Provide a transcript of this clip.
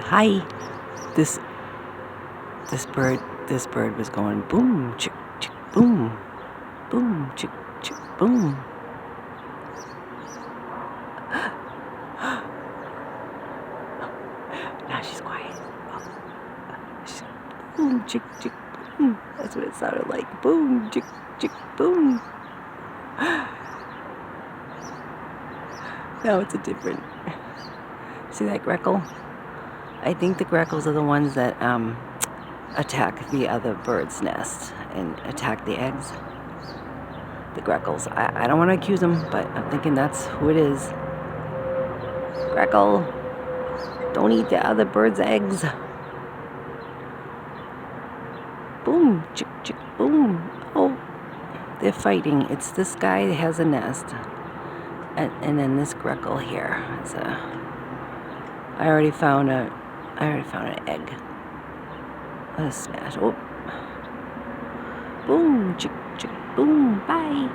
Hi. This this bird was going boom, chick, chick, boom, boom, chick, chick, boom. Now she's quiet. She's boom, chick, chick, boom. That's what it sounded like. Boom, chick, chick, boom. Now it's a different. See that greckle? I think the greckles are the ones that attack the other bird's nest and attack the eggs. The greckles. I don't want to accuse them, but I'm thinking that's who it is. Greckle, don't eat the other bird's eggs. Boom, chick, chick, boom. Oh, they're fighting. It's this guy that has a nest, and then this greckle here. I already found an egg. Let's smash. Oh, boom, chick, chick, boom. Bye.